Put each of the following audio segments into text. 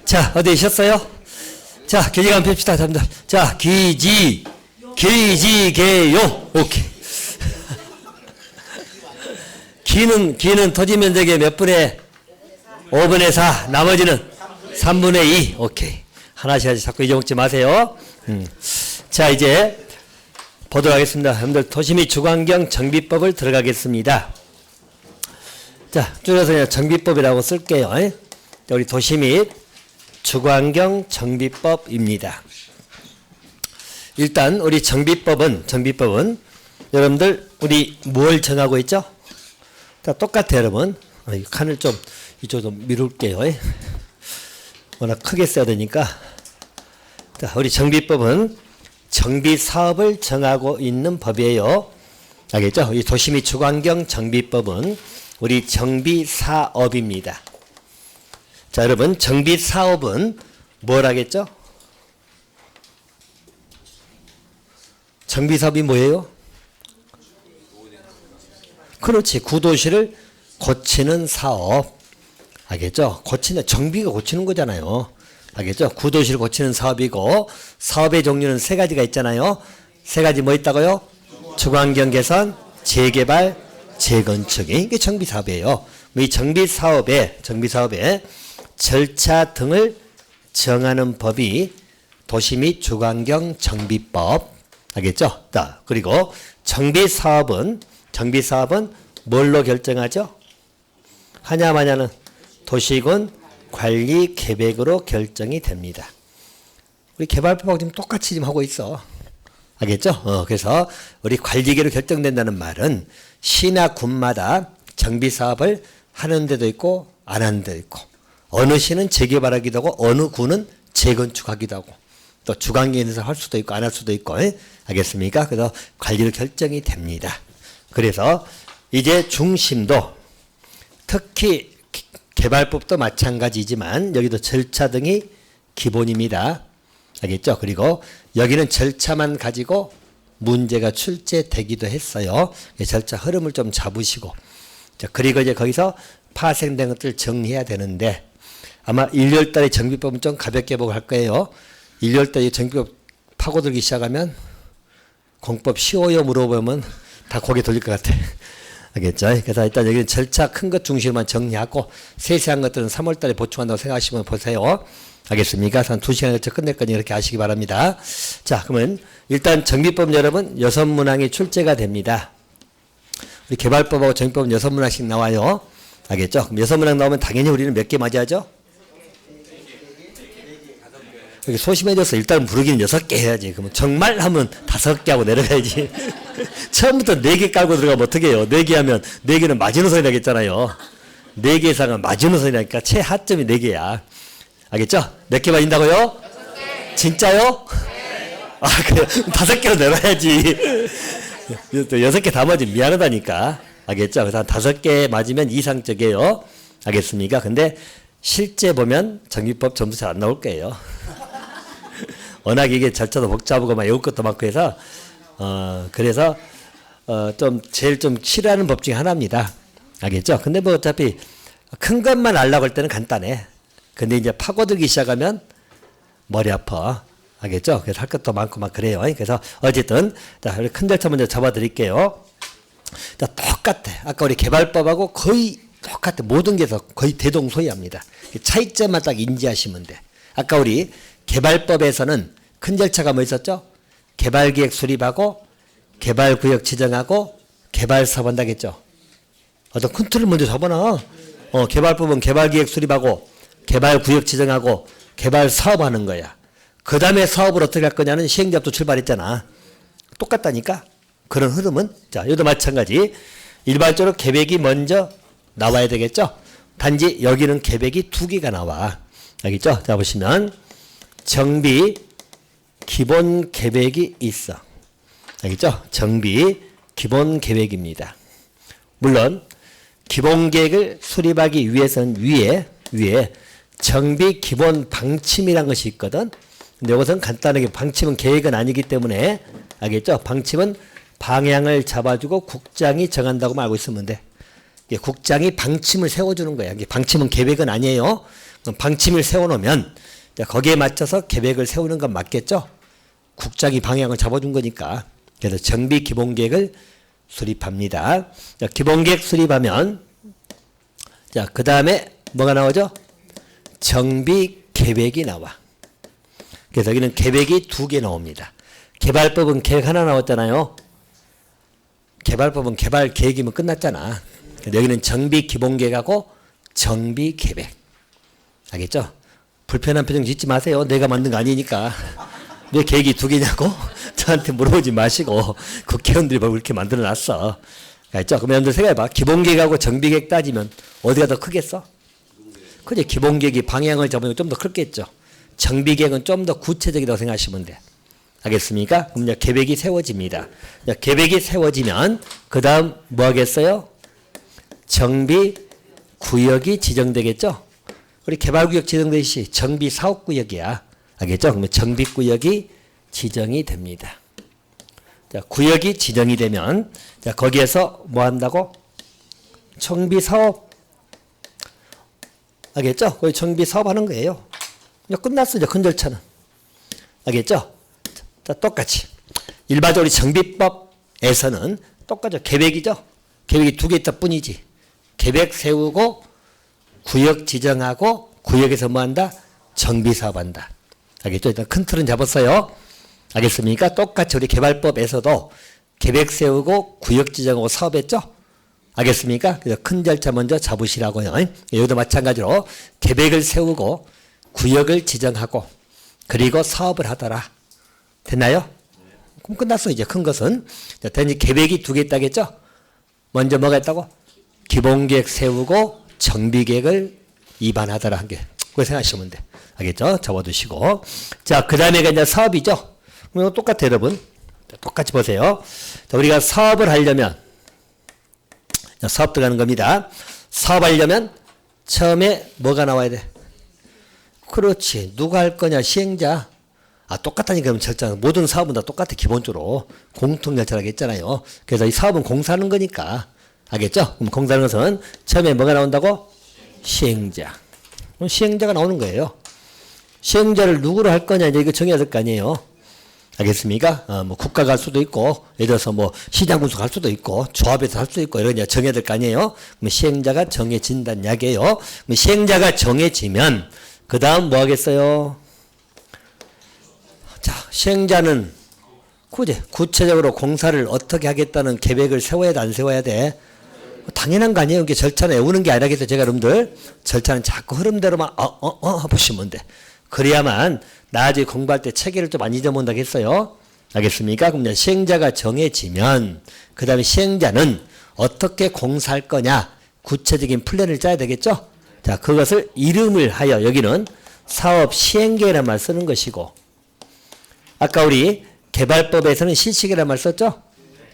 자, 어디 계셨어요? 자, 기지개 한번 펴시다. 자, 기지개요. 오케이. 기는 토지 면적의 몇 분의 5분의 4, 나머지는 3분의 2. 오케이. 하나씩 하나씩 자꾸 잊어먹지 마세요. 자, 이제 보도록 하겠습니다. 여러분들 도시 및 주거환경 정비법을 들어가겠습니다. 자, 줄여서 그냥 정비법이라고 쓸게요. 우리 도시 및 주거환경 정비법입니다. 일단 우리 정비법은 여러분들 우리 뭘 정하고 있죠? 다 똑같아요, 여러분. 이 칸을 좀 이쪽으로 좀 미룰게요. 워낙 크게 써야 되니까. 자, 우리 정비법은 정비 사업을 정하고 있는 법이에요. 알겠죠? 이 도시 및 주거환경 정비법은 우리 정비 사업입니다. 자, 여러분, 정비 사업은 뭘 하겠죠? 정비 사업이 뭐예요? 그렇지. 구도시를 고치는 사업. 알겠죠? 정비가 고치는 거잖아요. 알겠죠? 구도시를 고치는 사업이고, 사업의 종류는 세 가지가 있잖아요. 세 가지 뭐 있다고요? 주거환경 개선, 재개발, 재건축. 이게 정비 사업이에요. 이 정비 사업에 절차 등을 정하는 법이 도시 및 주거환경 정비법. 알겠죠? 자, 그리고 정비 사업은 뭘로 결정하죠? 하냐마냐는 도시군 관리 계획으로 결정이 됩니다. 우리 개발법하고 지금 똑같이 지금 하고 있어. 알겠죠? 그래서 우리 관리계로 결정된다는 말은 시나 군마다 정비 사업을 하는 데도 있고 안 하는 데도 있고, 어느 시는 재개발하기도 하고 어느 구는 재건축하기도 하고, 또 주관계에서 할 수도 있고 안 할 수도 있고. 알겠습니까? 그래서 관리로 결정이 됩니다. 그래서 이제 중심도, 특히 개발법도 마찬가지지만 여기도 절차 등이 기본입니다. 알겠죠? 그리고 여기는 절차만 가지고 문제가 출제되기도 했어요. 절차 흐름을 좀 잡으시고, 자, 그리고 이제 거기서 파생된 것들을 정리해야 되는데, 아마 1월 달에 정비법은 좀 가볍게 보고 할 거예요. 1월 달에 정비법 파고들기 시작하면 공법 쉬워요 물어보면 다 고개 돌릴 것 같아. 알겠죠? 그래서 일단 여기는 절차 큰 것 중심으로만 정리하고, 세세한 것들은 3월 달에 보충한다고 생각하시면 보세요. 알겠습니까? 한 2시간에 걸쳐 끝낼 거니 이렇게 아시기 바랍니다. 자, 그러면 일단 정비법 여러분 6문항이 출제가 됩니다. 우리 개발법하고 정비법은 6문항씩 나와요. 알겠죠? 그럼 6문항 나오면 당연히 우리는 몇 개 맞이하죠? 여기 소심해져서 일단 부르기는 6개 해야지. 그러면 정말 하면 5개 하고 내려가야지. 처음부터 4개 깔고 들어가면 어떻게 해요? 4개 하면 4개는 마지노선이 나겠잖아요. 4개 이상은 마지노선이 나니까 최하점이 4개야. 알겠죠? 몇 개 맞인다고요? 6개. 진짜요? 네. 아, 그래. 5개로 내려야지. 또 6개 다 맞으면 미안하다니까. 알겠죠? 그래서 한 5개 맞으면 이상적이에요. 알겠습니까? 근데 실제 보면 정비법 점수 잘 안 나올 거예요. 워낙 이게 절차도 복잡하고 막 외울 것도 많고 해서 그래서 좀 제일 좀 싫어하는 법 중에 하나입니다. 알겠죠? 근데 뭐 어차피 큰 것만 알라고 할 때는 간단해. 근데 이제 파고들기 시작하면 머리 아파. 알겠죠? 그래서 할 것도 많고 막 그래요. 그래서 어쨌든 자, 우리 큰 절차 먼저 잡아드릴게요. 자, 똑같아. 아까 우리 개발법하고 거의 똑같아. 모든 게 거의 대동소이합니다. 차이점만 딱 인지하시면 돼. 아까 우리 개발법에서는 큰 절차가 뭐 있었죠? 개발계획 수립하고 개발구역 지정하고 개발사업 한다겠죠? 어떤 큰 틀을 먼저 잡아놔. 개발법은 개발계획 수립하고 개발구역 지정하고 개발사업 하는 거야. 그 다음에 사업을 어떻게 할 거냐는 시행자부터 출발했잖아. 똑같다니까. 그런 흐름은 자, 여기도 마찬가지. 일반적으로 계획이 먼저 나와야 되겠죠? 단지 여기는 계획이 2개가 나와. 알겠죠? 자, 보시면 정비 기본 계획이 있어. 알겠죠? 정비 기본 계획입니다. 물론 기본 계획을 수립하기 위해서는 위에 정비 기본 방침이라는 것이 있거든. 근데 이것은 간단하게 방침은 계획은 아니기 때문에 알겠죠? 방침은 방향을 잡아주고 국장이 정한다고 알고 있으면 돼. 국장이 방침을 세워주는 거야. 방침은 계획은 아니에요. 방침을 세워놓으면 거기에 맞춰서 계획을 세우는 건 맞겠죠? 국장이 방향을 잡아준 거니까. 그래서 정비 기본계획을 수립합니다. 자, 기본계획 수립하면 자, 그 다음에 뭐가 나오죠? 정비 계획이 나와. 그래서 여기는 계획이 2개 나옵니다. 개발법은 계획 하나 나왔잖아요. 개발법은 개발 계획이면 끝났잖아. 여기는 정비 기본계획하고 정비 계획. 알겠죠? 불편한 표정 짓지 마세요. 내가 만든 거 아니니까. 왜 계획이 2개냐고? 저한테 물어보지 마시고 국회의원들이 뭘 그렇게 만들어 놨어. 알겠죠? 그럼 여러분들 생각해봐. 기본계획하고 정비계획 따지면 어디가 더 크겠어? 그지? 기본계획이 방향을 잡으면 좀 더 크겠죠. 정비계획은 좀 더 구체적이라고 생각하시면 돼. 알겠습니까? 그럼 이제 계획이 세워집니다. 이제 계획이 세워지면 그 다음 뭐 하겠어요? 정비 구역이 지정되겠죠? 우리 개발구역 지정되듯이 정비 사업구역이야. 알겠죠? 그러면 정비구역이 지정이 됩니다. 자, 구역이 지정이 되면 자, 거기에서 뭐 한다고? 정비사업. 알겠죠? 거기 정비사업 하는 거예요. 이제 끝났어. 이제 큰 절차는. 알겠죠? 자, 똑같이. 일반적으로 정비법에서는 똑같죠. 계획이죠? 계획이 2개 있다 뿐이지. 계획 세우고 구역 지정하고 구역에서 뭐 한다? 정비사업 한다. 알겠죠? 일단 큰 틀은 잡았어요. 알겠습니까? 똑같이 우리 개발법에서도 계획 세우고 구역 지정하고 사업했죠? 알겠습니까? 그래서 큰 절차 먼저 잡으시라고요. 여기도 마찬가지로 계획을 세우고 구역을 지정하고 그리고 사업을 하더라. 됐나요? 그럼 끝났어. 이제 큰 것은. 자, 이제 계획이 2개 있다겠죠? 먼저 뭐가 있다고? 기본계획 세우고 정비계획을 위반하더라 한 게. 그거 생각하시면 돼. 알겠죠? 적어두시고. 자, 그 다음에가 이제 사업이죠? 그럼 이거 똑같아요, 여러분. 자, 똑같이 보세요. 자, 우리가 사업을 하려면, 자, 사업 들어가는 겁니다. 사업하려면 처음에 뭐가 나와야 돼? 그렇지. 누가 할 거냐? 시행자. 아, 똑같다니까, 그럼 절차는. 모든 사업은 다 똑같아, 기본적으로. 공통 절차라고 했잖아요. 그래서 이 사업은 공사하는 거니까. 알겠죠? 그럼 공사하는 것은 처음에 뭐가 나온다고? 시행자. 그럼 시행자가 나오는 거예요. 시행자를 누구로 할 거냐, 이제 이거 정해야 될 거 아니에요. 알겠습니까? 뭐 국가가 할 수도 있고, 예를 들어서 뭐 시장 분석 할 수도 있고, 조합에서 할 수도 있고, 이런 거 정해야 될 거 아니에요. 그럼 시행자가 정해진다는 이야기예요. 그럼 시행자가 정해지면, 그 다음 뭐 하겠어요? 자, 시행자는 구체적으로 공사를 어떻게 하겠다는 계획을 세워야 돼, 안 세워야 돼? 당연한 거 아니에요. 이게 절차는 외우는 게 아니라겠죠. 제가 여러분들 절차는 자꾸 흐름대로만 보시면 돼. 그래야만 나중에 공부할 때 체계를 좀 안 잊어먹는다고 했어요. 알겠습니까? 그럼 이제 시행자가 정해지면 그 다음에 시행자는 어떻게 공사할 거냐 구체적인 플랜을 짜야 되겠죠. 자, 그것을 이름을 하여 여기는 사업 시행계획이라는 말 쓰는 것이고, 아까 우리 개발법에서는 실시계라는 말 썼죠.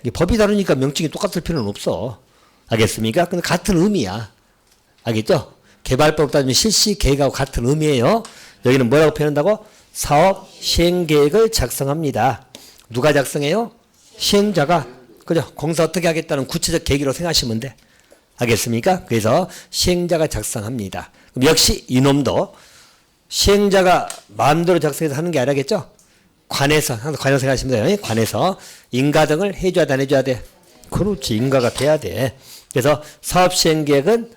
이게 법이 다르니까 명칭이 똑같을 필요는 없어. 알겠습니까? 근데 같은 의미야. 알겠죠? 개발법 따지면 실시계획하고 같은 의미예요. 여기는 뭐라고 표현한다고? 사업 시행계획을 작성합니다. 누가 작성해요? 시행자가. 그죠? 공사 어떻게 하겠다는 구체적 계획으로 생각하시면 돼. 알겠습니까? 그래서 시행자가 작성합니다. 그럼 역시 이놈도 시행자가 마음대로 작성해서 하는 게 아니라겠죠? 관에서, 항상 관에서 생각하시면 돼요. 관에서 인가 등을 해줘야 돼, 안 해줘야 돼? 그렇지, 인가가 돼야 돼. 그래서 사업 시행계획은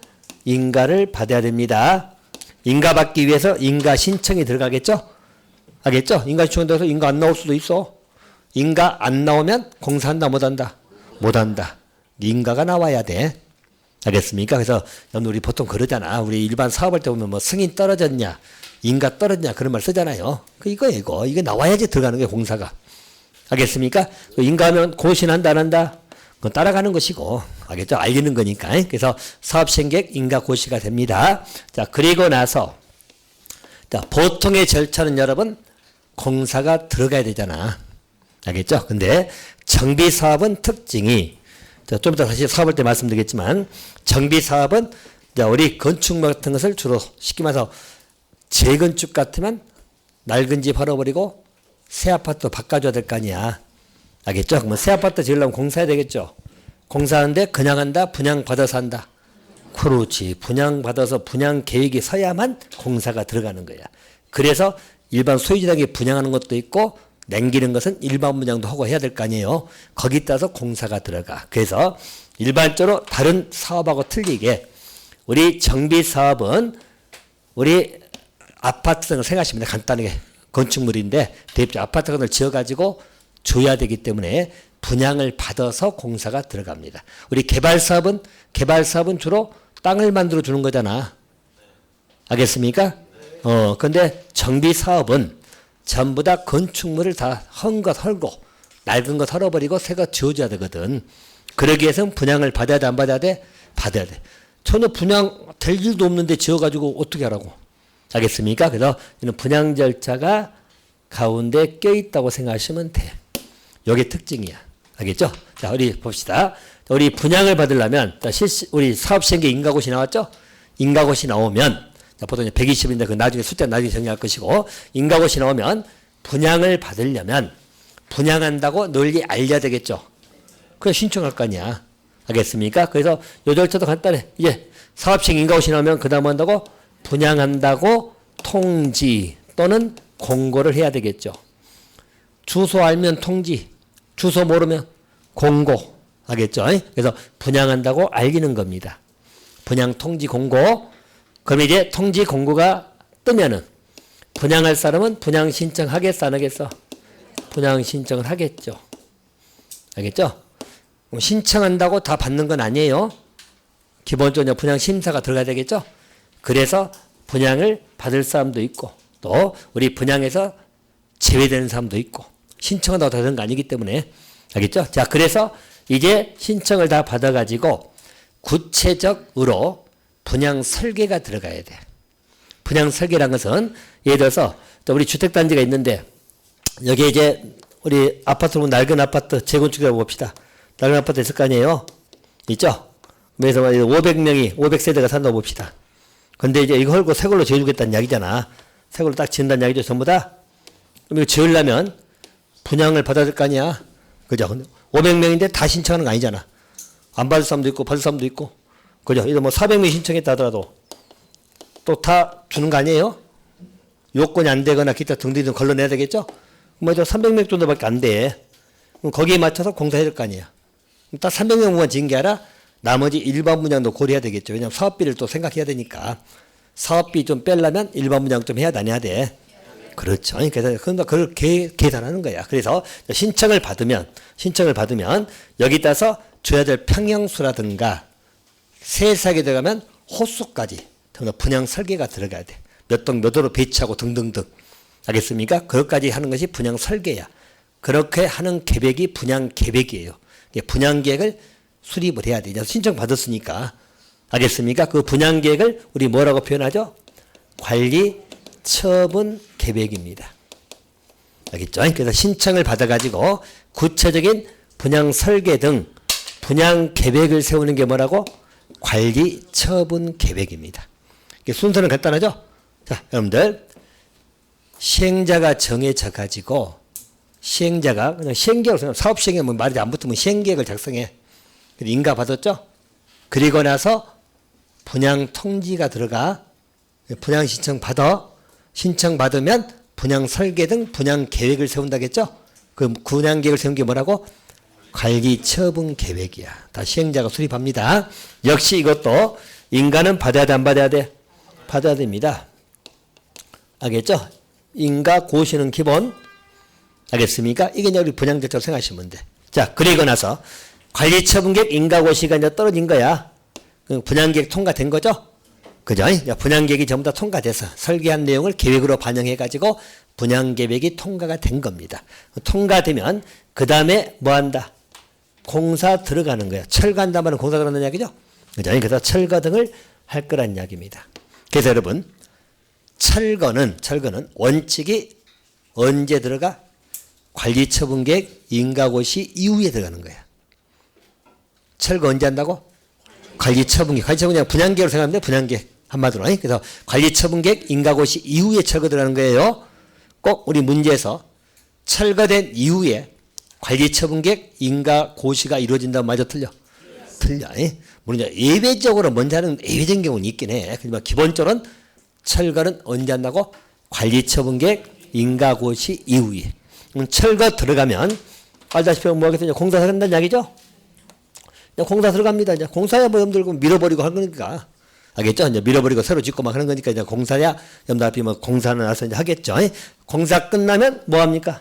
인가를 받아야 됩니다. 인가 받기 위해서 인가 신청이 들어가겠죠? 알겠죠? 인가 신청이 들어서 인가 안 나올 수도 있어. 인가 안 나오면 공사한다, 못한다? 못한다. 인가가 나와야 돼. 알겠습니까? 그래서 우리 보통 그러잖아. 우리 일반 사업할 때 보면 뭐 승인 떨어졌냐, 인가 떨어졌냐 그런 말 쓰잖아요. 이거 나와야지 들어가는 게 공사가. 알겠습니까? 인가하면 고시한다, 안 한다? 그건 따라가는 것이고, 알겠죠? 알리는 거니까. 그래서 사업 시행계획 인가 고시가 됩니다. 자, 그리고 나서, 자, 보통의 절차는 여러분, 공사가 들어가야 되잖아. 알겠죠? 근데 정비사업은 특징이, 자, 좀 이따 다시 사업할 때 말씀드리겠지만, 정비사업은 우리 건축물 같은 것을 주로 쉽게 말해서 재건축 같으면 낡은 집 헐어버리고 새 아파트 바꿔줘야 될 거 아니야. 알겠죠? 그러면 새 아파트 지으려면 공사해야 되겠죠? 공사하는데 그냥 한다? 분양 받아서 한다? 그렇지. 분양받아서 분양 계획이 서야만 공사가 들어가는 거야. 그래서 일반 소유주에게 분양하는 것도 있고 남기는 것은 일반 분양도 하고 해야 될 거 아니에요. 거기 따라서 공사가 들어가. 그래서 일반적으로 다른 사업하고 틀리게 우리 정비 사업은 우리 아파트 등을 생각하시면 간단하게 건축물인데 대입자 아파트 등을 지어가지고 줘야 되기 때문에 분양을 받아서 공사가 들어갑니다. 우리 개발 사업은 주로 땅을 만들어 주는 거잖아. 알겠습니까? 근데 정비 사업은 전부 다 건축물을 다 헌 것 헐고 낡은 것 헐어버리고 새 것 지어줘야 되거든. 그러기 위해서는 분양을 받아야 돼, 안 받아야 돼? 받아야 돼. 전혀 분양 될 일도 없는데 지어가지고 어떻게 하라고. 알겠습니까? 그래서 이는 분양 절차가 가운데 껴있다고 생각하시면 돼. 이게 특징이야. 알겠죠? 자, 우리 봅시다. 우리 분양을 받으려면, 우리 사업시행계 인가고시 나왔죠? 인가고시 나오면, 자, 보통 120인데 그 나중에 숫자 나중에 정리할 것이고, 인가고시 나오면 분양을 받으려면 분양한다고 널리 알려야 되겠죠? 그래, 신청할 거 아니야. 알겠습니까? 그래서 요 절차도 간단해. 이제 사업시행 인가고시 나오면 그 다음 한다고 분양한다고 통지 또는 공고를 해야 되겠죠. 주소 알면 통지, 주소 모르면 공고. 알겠죠? 그래서 분양한다고 알리는 겁니다. 분양 통지 공고. 그럼 이제 통지 공고가 뜨면은 분양할 사람은 분양 신청하겠어, 안 하겠어? 분양 신청을 하겠죠. 알겠죠? 신청한다고 다 받는 건 아니에요. 기본적으로 분양 심사가 들어가야 되겠죠? 그래서 분양을 받을 사람도 있고 또 우리 분양에서 제외되는 사람도 있고 신청한다고 다 되는 거 아니기 때문에 알겠죠? 자, 그래서 이제 신청을 다 받아가지고 구체적으로 분양 설계가 들어가야 돼. 분양 설계라는 것은 예를 들어서 우리 주택단지가 있는데 여기에 이제 우리 아파트 보면 낡은 아파트 재건축이라고 봅시다. 낡은 아파트 있을 거 아니에요? 있죠? 그래서 500세대가 산다고 봅시다. 근데 이제 이거 헐고 새 걸로 지어주겠다는 이야기잖아. 새 걸로 딱 지은다는 이야기죠, 전부 다. 그럼 이거 지으려면 분양을 받아야 될 거 아니야. 그죠? 500명인데 다 신청하는 거 아니잖아. 안 받을 사람도 있고, 받을 사람도 있고. 그죠? 이거 뭐 400명 신청했다 하더라도 또 다 주는 거 아니에요? 요건이 안 되거나 기타 등등등 걸러내야 되겠죠? 뭐 300명 정도밖에 안 돼. 그럼 거기에 맞춰서 공사해야 될 거 아니야. 딱 300명만 지은 게 아니라 나머지 일반 분양도 고려해야 되겠죠. 왜냐하면 사업비를 또 생각해야 되니까. 사업비 좀 빼려면 일반 분양 좀 해야 안 돼? 그렇죠. 그래서 그걸 계산하는 거야. 그래서 신청을 받으면 여기 따서 줘야 될 평형수라든가 세세하게 들어가면 호수까지 분양 설계가 들어가야 돼. 몇 동 몇 호로 배치하고 등등등. 알겠습니까? 그것까지 하는 것이 분양 설계야. 그렇게 하는 계획이 분양 계획이에요. 분양 계획을 수립을 해야 돼. 신청 받았으니까. 알겠습니까? 그 분양 계획을 우리 뭐라고 표현하죠? 관리 처분 계획입니다. 알겠죠? 그래서 신청을 받아가지고 구체적인 분양 설계 등 분양 계획을 세우는 게 뭐라고? 관리 처분 계획입니다. 순서는 간단하죠? 자, 여러분들 시행자가 정해져 가지고 시행자가 그냥 시행계획을 사업 시행에 뭐 말이 안 붙으면 시행계획을 작성해. 인가 받았죠? 그리고 나서 분양 통지가 들어가. 분양 신청 받아. 신청 받으면 분양 설계 등 분양 계획을 세운다겠죠? 그 분양 계획을 세운 게 뭐라고? 관리 처분 계획이야. 다 시행자가 수립합니다. 역시 이것도 인가는 받아야 돼, 안 받아야 돼? 받아야 됩니다. 알겠죠? 인가 고시는 기본. 알겠습니까? 이게 이제 우리 분양 절차로 생각하시면 돼. 자, 그리고 나서 관리 처분 계획 인가 고시가 이제 떨어진 거야. 분양 계획 통과된 거죠? 그죠? 분양 계획이 전부 다 통과돼서 설계한 내용을 계획으로 반영해 가지고 분양 계획이 통과가 된 겁니다. 통과되면 그 다음에 뭐 한다? 공사 들어가는 거야. 철거한다면 공사 들어가는 이야기죠? 그죠? 그래서 철거 등을 할 거란 이야기입니다. 그래서 여러분, 철거는 원칙이 언제 들어가? 관리처분계획 인가고시 이후에 들어가는 거야. 철거 언제 한다고? 관리처분계획. 관리처분계획 분양계획으로 생각하면 돼. 분양계획. 한마디로. 그래서 관리처분계획 인가고시 이후에 철거 들어가는 거예요. 꼭 우리 문제에서 철거된 이후에 관리처분계획 인가고시가 이루어진다면 맞아 틀려? 틀려. 물론 이제 예외적으로 먼저 하는 예외적인 경우는 있긴 해. 하지만 기본적으로는 철거는 언제 한다고? 관리처분계획 인가고시 이후에. 철거 들어가면 알다시피 뭐 하겠어요? 공사 들어간다는 이야기죠? 공사 들어갑니다. 이제 공사야 뭐 염들고 밀어버리고 하는 거니까. 알겠죠? 이제 밀어버리고 새로 짓고 막 하는 거니까 이제 공사야 염달피 뭐 공사는 나서 이제 하겠죠. 공사 끝나면 뭐 합니까?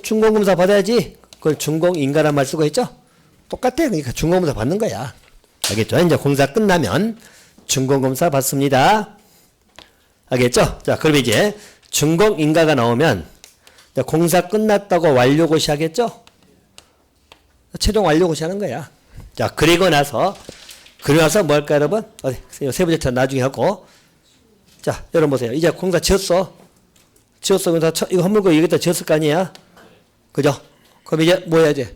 준공검사 받아야지. 그걸 준공인가란 말 쓰고 있죠? 똑같아. 그러니까 준공검사 받는 거야. 알겠죠? 이제 공사 끝나면 준공검사 받습니다. 알겠죠? 자, 그럼 이제 준공인가가 나오면 공사 끝났다고 완료고시 하겠죠? 최종 완료고시 하는 거야. 자, 그리고 나서 뭐 할까, 여러분? 어디, 세 번째 차 나중에 하고. 자, 여러분 보세요. 이제 공사 지었어. 그래서 이거 허물고 여기다 지었을 거 아니야? 그죠? 그럼 이제 뭐 해야지?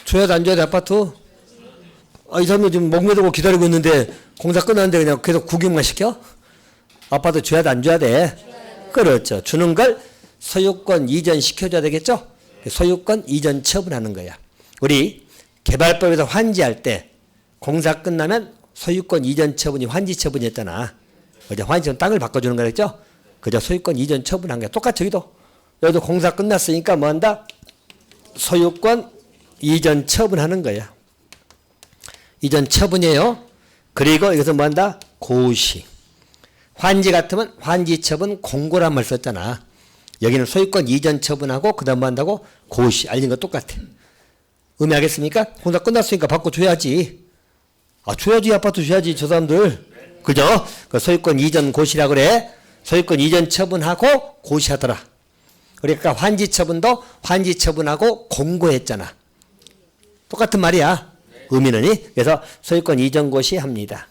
줘야 돼, 안 줘야 돼, 아파트? 이 사람들 지금 목 매들고 기다리고 있는데 공사 끝났는데 그냥 계속 구경만 시켜? 아파트 줘야 돼, 안 줘야 돼? 그렇죠. 주는 걸 소유권 이전 시켜줘야 되겠죠? 소유권 이전 처분하는 거야. 우리 개발법에서 환지할 때 공사 끝나면 소유권 이전 처분이 환지 처분이었잖아. 이제 환지 처분 땅을 바꿔주는 거랬죠? 그저 소유권 이전 처분한 거야. 똑같이 여기도 공사 끝났으니까 뭐 한다? 소유권 이전 처분하는 거야. 이전 처분이에요. 그리고 여기서 뭐 한다? 고시. 환지 같으면 환지 처분 공고란 말 썼잖아. 여기는 소유권 이전 처분하고 그 다음 뭐 한다고? 고시. 알린 거 똑같아. 의미하겠습니까? 공사 끝났으니까 바꿔줘야지. 줘야지. 아파트 줘야지. 저 사람들. 그죠? 그 소유권 이전 고시라고 그래. 소유권 이전 처분하고 고시하더라. 그러니까 환지 처분도 환지 처분하고 공고했잖아. 똑같은 말이야. 의미는. 그래서 소유권 이전 고시합니다.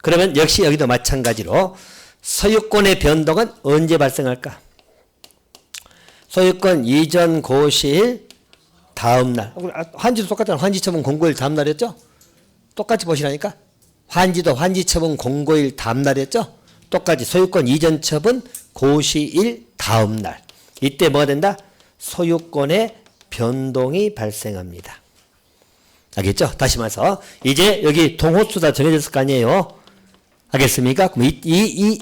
그러면 역시 여기도 마찬가지로 소유권의 변동은 언제 발생할까? 소유권 이전 고시일 다음 날. 환지도 똑같잖아. 환지 처분 공고일 다음 날이었죠? 똑같이 보시라니까. 환지도 환지 처분 공고일 다음 날이었죠? 똑같이 소유권 이전 처분 고시일 다음 날. 이때 뭐가 된다? 소유권의 변동이 발생합니다. 알겠죠? 다시 말해서 이제 여기 동호수 다 정해졌을 거 아니에요? 알겠습니까? 그럼 이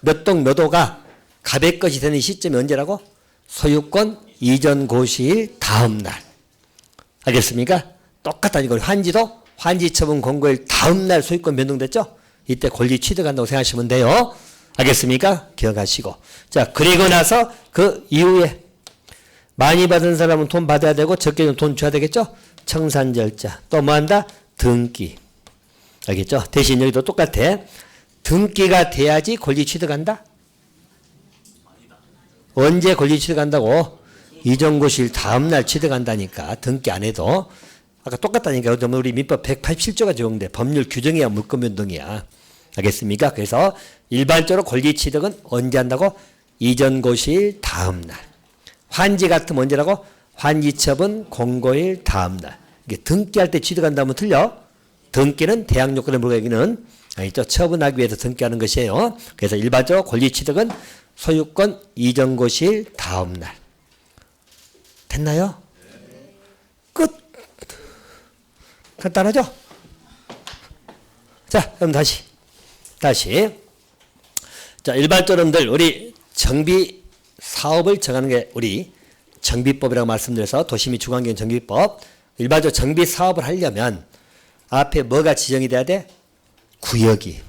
몇 동 몇 호가 갑의 것이 되는 시점이 언제라고? 소유권 이전 고시일 다음 날. 알겠습니까? 똑같다. 이걸 환지도 환지 처분 공고일 다음 날 소유권 변동됐죠? 이때 권리 취득한다고 생각하시면 돼요. 알겠습니까? 기억하시고. 자, 그리고 나서 그 이후에 많이 받은 사람은 돈 받아야 되고 적게 돈 줘야 되겠죠? 청산절자. 또 뭐 한다? 등기. 알겠죠? 대신 여기도 똑같아. 등기가 돼야지 권리 취득한다? 언제 권리 취득한다고? 이전고시일 다음날 취득한다니까. 등기 안 해도. 아까 똑같다니까. 우리 민법 187조가 적용돼. 법률 규정이야 물권 변동이야. 알겠습니까? 그래서 일반적으로 권리 취득은 언제 한다고? 이전고시일 다음날. 환지 같으면 언제라고? 환지처분 공고일 다음날. 이게 등기할 때 취득한다면 틀려. 등기는 대항 요건에 불과하기는 아니죠. 처분하기 위해서 등기하는 것이에요. 그래서 일반적으로 권리 취득은 소유권 이전고시일 다음날. 됐나요? 끝. 간단하죠? 자, 그럼 다시. 자, 일반적으로들 우리 정비 사업을 정하는 게 우리 정비법이라고 말씀드려서 도시및 주거환경 정비법. 일반적으로 정비 사업을 하려면 앞에 뭐가 지정이 돼야 돼? 구역이.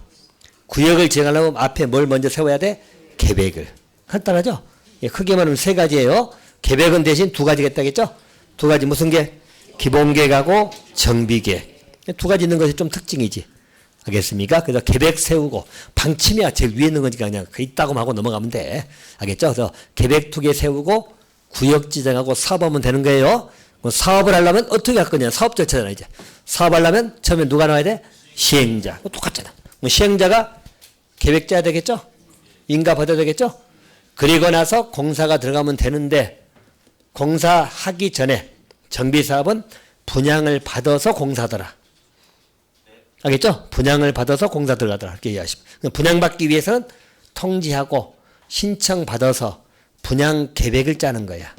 구역을 지정하려면 앞에 뭘 먼저 세워야 돼? 계획을. 간단하죠? 예, 크게 말하면 세 가지예요. 계획은 대신 두 가지겠다겠죠? 두 가지 무슨 계? 기본계획하고 정비계획. 두 가지 있는 것이 좀 특징이지. 알겠습니까? 그래서 계획 세우고 방침이야 제일 위에 있는 거니까 그냥 있다고 하고 넘어가면 돼. 알겠죠? 그래서 계획 두 개 세우고 구역 지정하고 사업하면 되는 거예요. 사업을 하려면 어떻게 할 거냐? 사업 절차잖아 이제. 사업하려면 처음에 누가 나와야 돼? 시행자. 똑같잖아. 시행자가 계획자야 되겠죠? 인가 받아야 되겠죠? 그리고 나서 공사가 들어가면 되는데 공사하기 전에 정비사업은 분양을 받아서 공사하더라. 알겠죠? 분양을 받아서 공사 들어가더라. 이렇게 이해하시면. 분양받기 위해서는 통지하고 신청받아서 분양 계획을 짜는 거야.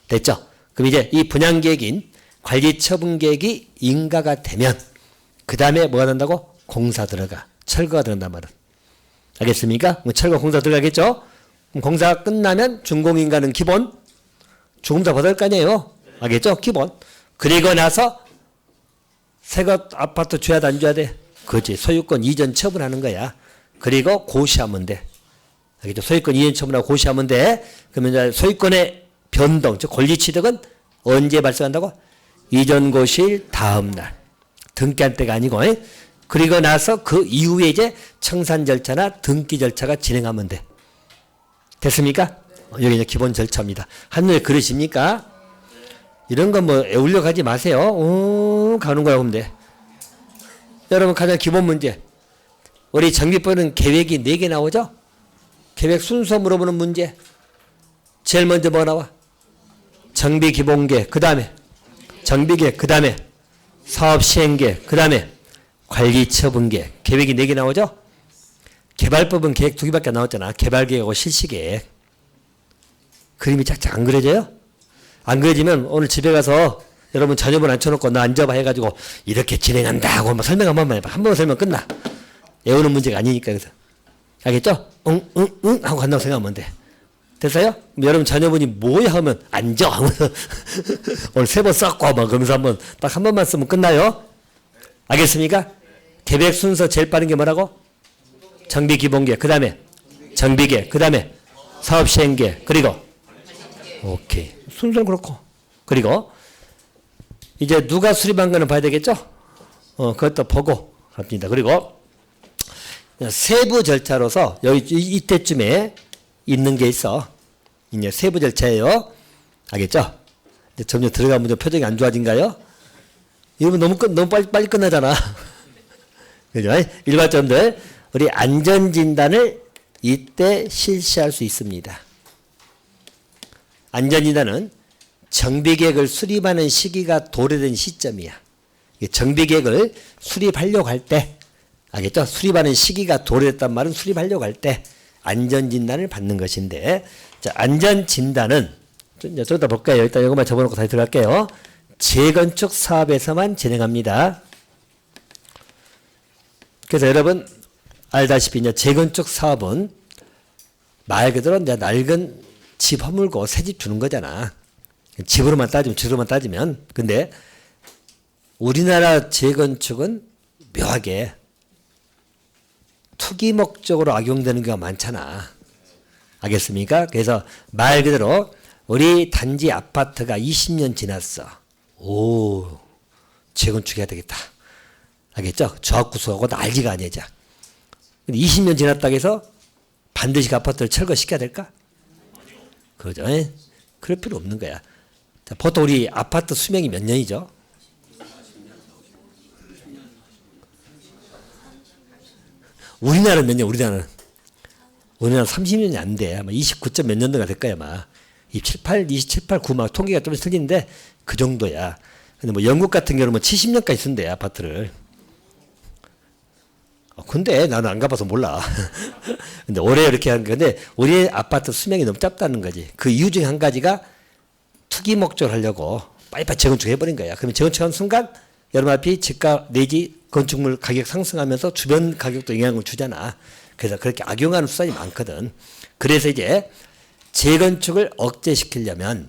됐죠? 그럼 이제 이 분양계획인 관리처분계획이 인가가 되면 그 다음에 뭐가 된다고? 공사 들어가. 철거가 들어간단 말은. 알겠습니까? 철거 공사 들어가겠죠? 그럼 공사 끝나면 준공인가는 기본 주공사 받을 거 아니에요? 알겠죠? 기본. 그리고 나서 새거 아파트 줘야 돼, 안 줘야 돼? 그렇지. 소유권 이전 처분하는 거야. 그리고 고시하면 돼. 알겠죠? 소유권 이전 처분하고 고시하면 돼. 그러면 이제 소유권의 변동, 즉 권리 취득은 언제 발생한다고? 이전 고시일 다음 날. 등기한 때가 아니고. 그리고 나서 그 이후에 이제 청산 절차나 등기 절차가 진행하면 돼. 됐습니까? 여기 이제 기본 절차입니다. 한눈에 그러십니까? 이런 건 뭐 애울려 가지 마세요. 가는 거야 하면 돼. 여러분 가장 기본 문제. 우리 정비법은 계획이 4개 나오죠? 계획 순서 물어보는 문제. 제일 먼저 뭐 나와? 정비기본계획, 그 다음에 정비계획, 그 다음에 사업시행계획, 그 다음에 관리처분계획. 계획이 4개 나오죠? 개발법은 계획 2개밖에 안 나왔잖아. 개발계획하고 실시계획. 그림이 짝짝 안 그려져요? 안 그려지면 오늘 집에 가서 여러분 자녀분 앉혀놓고 나 앉아봐 해가지고 이렇게 진행한다고 막 설명 한 번만 해봐. 한 번 설명 끝나. 외우는 문제가 아니니까. 그래서 알겠죠? 응 하고 간다고 생각하면 돼. 됐어요? 여러분 자녀분이 뭐야 하면 앉아 하면서 오늘 3번 썼고 막 그러면서 딱 한 번만 쓰면 끝나요. 알겠습니까? 계획 순서 제일 빠른 게 뭐라고? 정비기본계획, 그 다음에 정비계획, 그 다음에 사업시행계획, 그리고 오케이. 순서는 그렇고. 그리고 이제 누가 수립한 거는 봐야 되겠죠? 그것도 보고 합니다. 그리고 세부 절차로서 여기 이때쯤에 있는 게 있어. 이제 세부 절차예요. 알겠죠? 이제 점점 들어가면 표정이 안 좋아진가요? 여러분 너무 빨리 끝나잖아. 그죠? 일반점들 우리 안전진단을 이때 실시할 수 있습니다. 안전진단은 정비계획을 수립하는 시기가 도래된 시점이야. 정비계획을 수립하려고 할 때, 알겠죠? 수립하는 시기가 도래됐단 말은 수립하려고 할 때 안전진단을 받는 것인데, 자, 안전진단은 저기다 볼까요? 일단 이것만 접어놓고 다시 들어갈게요. 재건축 사업에서만 진행합니다. 그래서 여러분 알다시피 이제 재건축 사업은 말 그대로 이제 낡은 집 허물고 새 집 주는 거잖아. 집으로만 따지면. 근데 우리나라 재건축은 묘하게 투기 목적으로 악용되는 경우가 많잖아. 알겠습니까? 그래서 말 그대로 우리 단지 아파트가 20년 지났어. 오, 재건축해야 되겠다. 알겠죠? 조합구조하고 난리가 아니자. 20년 지났다고 해서 반드시 그 아파트를 철거시켜야 될까? 그죠? 그럴 필요 없는 거야. 자, 보통 우리 아파트 수명이 몇 년이죠? 우리나라는 몇 년? 우리나라는 30년이 안 돼. 아마 29점 몇 년도가 될 거야, 아마. 27, 8, 9, 막 통계가 좀 틀리는데 그 정도야. 근데 뭐 영국 같은 경우는 뭐 70년까지 쓴대, 아파트를. 근데 나는 안 가봐서 몰라. 근데 올해 이렇게 하는 건데, 우리 아파트 수명이 너무 짧다는 거지. 그 이유 중에 한 가지가 투기 목적을 하려고 빨리빨리 재건축 해버린 거야. 그러면 재건축하는 순간 여러분 앞이 집값 내지 건축물 가격 상승하면서 주변 가격도 영향을 주잖아. 그래서 그렇게 악용하는 수단이 많거든. 그래서 이제 재건축을 억제시키려면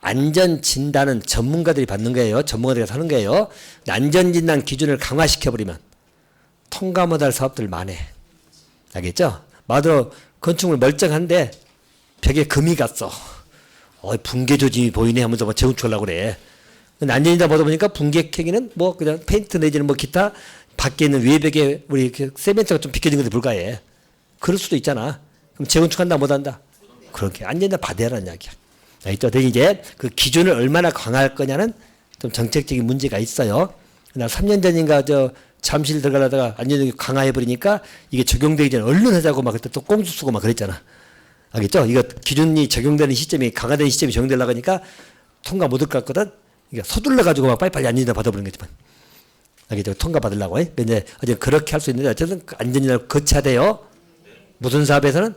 안전진단은 전문가들이 받는 거예요. 전문가들이 하는 거예요. 안전진단 기준을 강화시켜버리면 통과 못할 사업들 많아. 알겠죠? 마도 건축물 멀쩡한데 벽에 금이 갔어. 붕괴 조짐이 보이네 하면서 뭐 재건축하려고 그래. 근데 안전진단 보다 보니까 붕괴행위는 뭐 그냥 페인트 내지는 뭐 기타 밖에 있는 외벽에 우리 세멘트가 좀 비켜진 것에 불과해. 그럴 수도 있잖아. 그럼 재건축한다 못한다? 그렇게 안전진단 받아야 하는 이야기야. 알겠죠? 근데 이제 그 기준을 얼마나 강화할 거냐는 좀 정책적인 문제가 있어요. 나 3년 전인가 잠실 들어가려다가 안전진단 강화해버리니까 이게 적용되기 전에 얼른 하자고 막 그때 또 꼼수 쓰고 막 그랬잖아. 알겠죠? 이거 기준이 적용되는 시점이 강화되는 시점이 적용되려고 하니까 통과 못할 것 같거든? 그러니까 서둘러가지고 막 빨리빨리 안전진단 받아버리는 거지만. 알겠죠? 통과 받으려고. 근데 어제 그렇게 할 수 있는데 어쨌든 안전진단을 거쳐야 돼요. 무슨 사업에서는?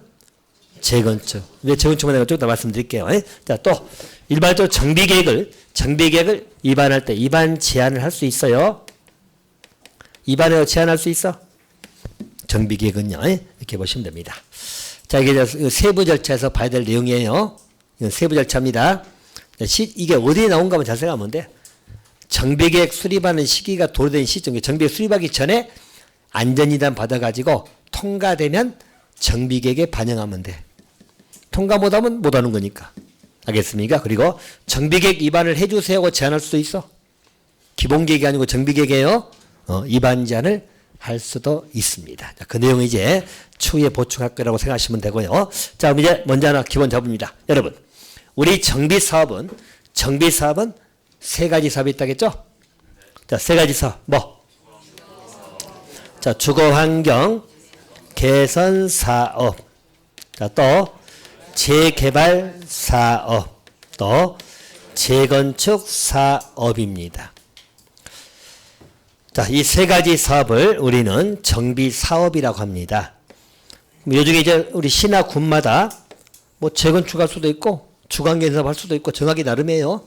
재건축. 왜 재건축만 내가 좀 더 말씀드릴게요. 자, 또 일반적으로 정비계획을 입안할 때 입안 제한을 할 수 있어요. 입안에 제한할 수 있어? 정비계획은요. 이렇게 보시면 됩니다. 자, 이게 세부 절차에서 봐야 될 내용이에요. 이건 세부 절차입니다. 이게 어디에 나온가 하면 잘 생각하면 돼. 정비계획 수립하는 시기가 도래된 시점, 정비계획 수립하기 전에 안전이단 받아가지고 통과되면 정비계획에 반영하면 돼. 통과 못하면 못하는 거니까. 알겠습니까? 그리고 정비계획 입안을 해주세요 하고 제안할 수도 있어. 기본계획이 아니고 정비계획이에요. 입안 제안을 할 수도 있습니다. 자, 그 내용을 이제 추후에 보충할 거라고 생각하시면 되고요. 자, 그럼 이제 먼저 하나 기본 잡습니다. 여러분, 우리 정비사업은 세 가지 사업이 있다겠죠? 자, 세 가지 사업. 뭐? 자, 주거환경 개선 사업. 자, 또 재개발 사업. 또 재건축 사업입니다. 자, 이 세 가지 사업을 우리는 정비 사업이라고 합니다. 요즘에 이제 우리 시나 군마다 뭐 재건축할 수도 있고 주거환경 사업 할 수도 있고 정하기 나름이에요.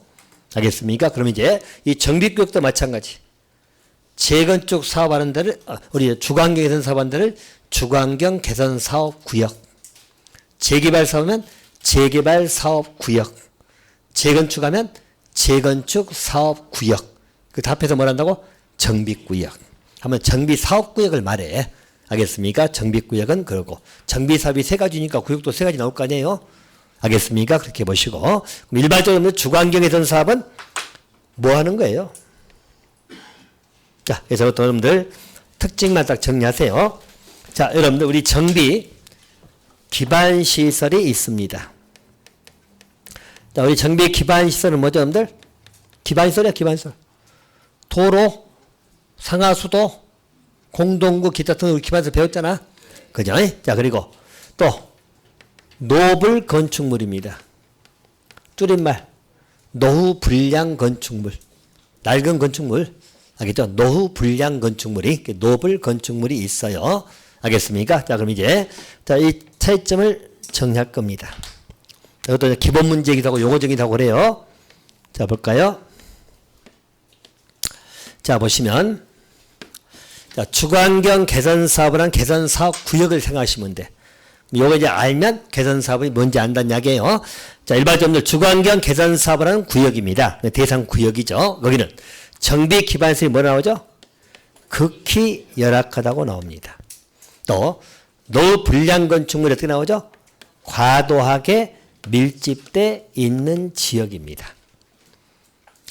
알겠습니까? 그럼 이제 이 정비구역도 마찬가지. 재건축 사업하는 데를 우리 주거환경 개선 사업하는 데를 주거환경 개선 사업 구역. 재개발 사업은 재개발 사업 구역. 재건축하면 재건축 사업 구역. 그 다 합해서 뭘 한다고? 정비구역. 하면 정비사업구역을 말해. 알겠습니까? 정비구역은 그러고 정비사업이 세 가지니까 구역도 세 가지 나올 거 아니에요? 알겠습니까? 그렇게 보시고 그럼 일반적으로 주거환경 개선 사업은 뭐 하는 거예요? 자, 그래서 여러분들 특징만 딱 정리하세요. 자, 여러분들 우리 정비 기반시설이 있습니다. 자, 우리 정비 기반시설은 뭐죠, 여러분들? 기반시설이야, 기반시설. 도로, 상하수도, 공동구, 기타 등 우리 기반시설 배웠잖아. 그죠? 자, 그리고 또 노블 건축물입니다. 줄임말 노후 불량 건축물. 낡은 건축물. 알겠죠? 노후 불량 건축물이 노블 건축물이 있어요. 알겠습니까? 자, 그럼 이제 자, 이 차이점을 정리할 겁니다. 이것도 기본 문제이기도 하고 용어적이기도 하고 그래요. 자, 볼까요? 자, 보시면 자, 주거환경 개선 사업을 한 개선 사업 구역을 생각하시면 돼. 요거 이제 알면 개선 사업이 뭔지 안다는 이야기예요. 자, 일반적으로 주거환경 개선 사업을 하는 구역입니다. 대상 구역이죠. 거기는 정비 기반시설이 뭐 나오죠? 극히 열악하다고 나옵니다. 또 노후 불량 건축물이 어떻게 나오죠? 과도하게 밀집돼 있는 지역입니다.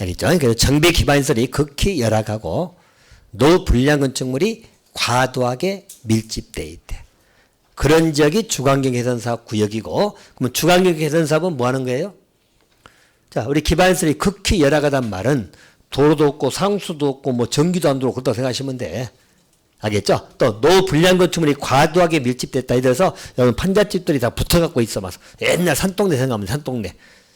알겠죠? 그래서 정비 기반시설이 극히 열악하고 노후 불량 건축물이 과도하게 밀집돼 있대. 그런 지역이 주거환경 개선 사업 구역이고, 그러면 주거환경 개선 사업은 뭐 하는 거예요? 자, 우리 기반시설이 극히 열악하단 말은 도로도 없고 상수도 없고 뭐 전기도 안 들어오고 그렇다고 생각하시면 돼. 알겠죠? 또 노후 불량 건축물이 과도하게 밀집됐다. 이래 서 여러분 판잣집들이 다 붙어갖고 있어. 막 옛날 산동네 생각하면 산동네.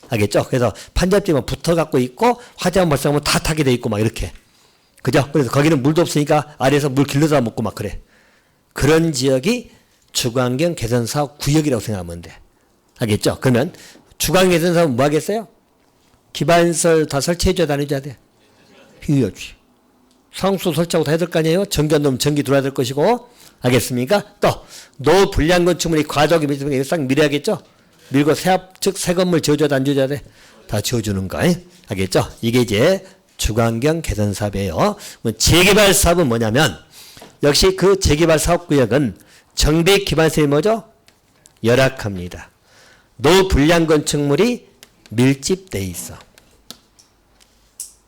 알겠죠? 그래서 판잣집은 붙어갖고 있고 화재만 발생하면 다 타게 돼 있고 막 이렇게. 그죠? 그래서 거기는 물도 없으니까 아래에서 물 길러다 먹고 막 그래. 그런 지역이 주거환경 개선 사업 구역이라고 생각하면 돼. 알겠죠? 그러면 주거환경 개선 사업은 뭐 하겠어요? 기반시설 다 설치해줘야 다니줘야 돼. 해야지. 상수 설치하고 다 해야 될 거 아니에요? 전기 안 넣으면 전기 들어야 될 것이고. 알겠습니까? 또 노후 불량 건축물이 과도하게 밀집되면 싹 밀어야겠죠? 밀고 즉 새 건물 지어줘야 돼, 안 지어줘야 돼? 다 지어주는 거. 알겠죠? 이게 이제 주거환경 개선 사업이에요. 재개발 사업은 뭐냐면 역시 그 재개발 사업구역은 정비 기반시설이 뭐죠? 열악합니다. 노후 불량 건축물이 밀집돼 있어.